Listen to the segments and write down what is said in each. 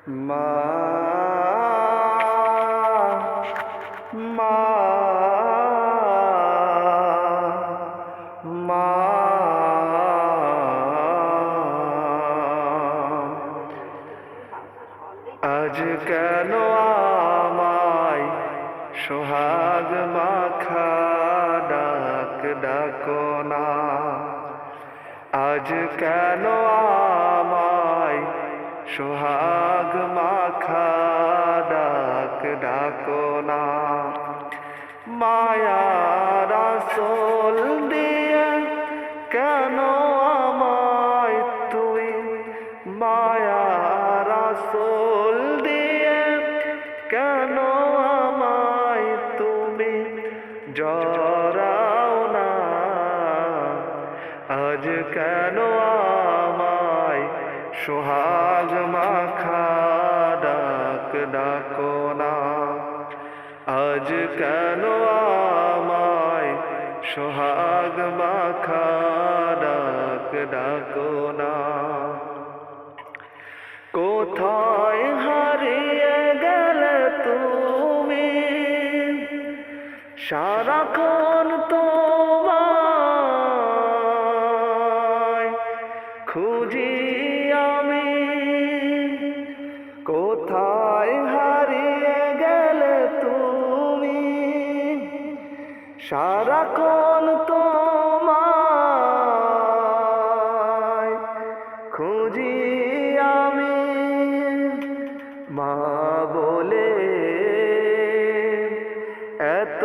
মা মা মা আজ কেন আমায় সোহাগ মাখা ডাক ডাকো না, আজ কেন আমায় সোহাগ মাখা ডাক ডাকো না। মায়ার আঁচল দিয়ে কেন আমায় তুই, মায়ার আঁচল দিয়ে কেন আমায় তুমি জড়াও না, আজ কেন আমায় সোহাগ মাখা ডাক ডাকো না, আজ কেন আমায় সোহাগ মাখা ডাক ডাকো না। কোথায় হারিয়ে গেলে তুমি, সারাক্ষণ তোমায় খুঁজি আমি, কোথায় হারিয়ে গেলে তুমি, সারাক্ষণ তোমায় খুঁজি আমি। মা বলে এত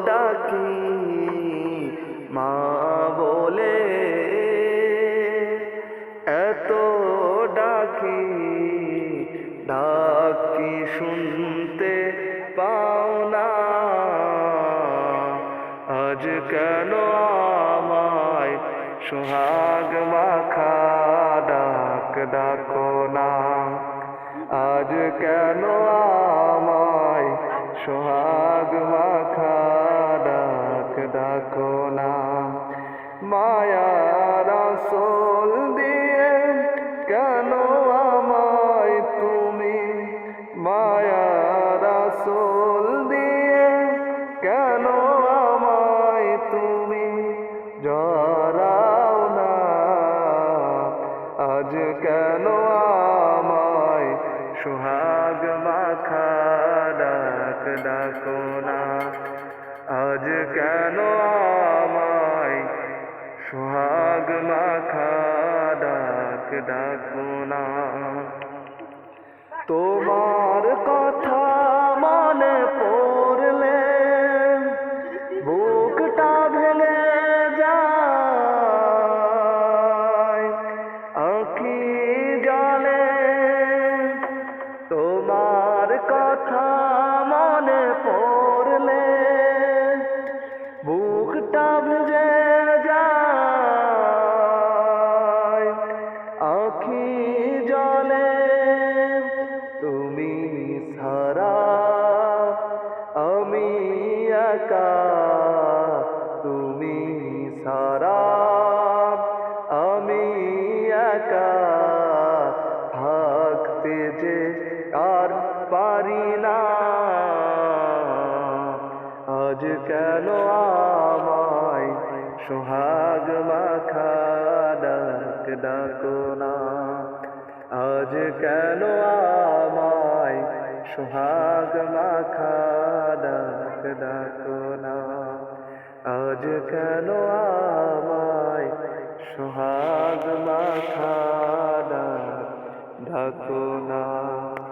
ডাকি, মা বলে এত ডাকি, ডাক কি শুনতে পাও না, আজ কেন আমায় সোহাগ মাখা ডাক ডাকো না, আজ কেন আমায় সোহাগ মাখা ডাক ডাকো না। মায়ার আঁচল দিয়ে কেন আমায় তুমি, মায়ার আঁচল দিয়ে কেন আমায় তুমি জড়াও না, আজ কেন আমায় সোহাগ মাখা ডাক ডাকো না, আজ কেন আমায় সোহাগ মাখা ডাক ডাকো না। তোমার কথা মনে পড়লে বুকটা ভেঙে যায়, আঁখি জলে তোমার কথা মনে পড়লে বুকটা ভেঙে যায়, আঁখি জলে তুমি ছাড়া আমি একা, তুমি ছাড়া আমি একা, থাকতে যে আর পারি না, আজ কেন আমায় সোহাগ মাখা ডাক ডাকো না, আজ কেন আমায় সোহাগ মাখা ডাক ডাকো না, আজ কেন আমায় সোহাগ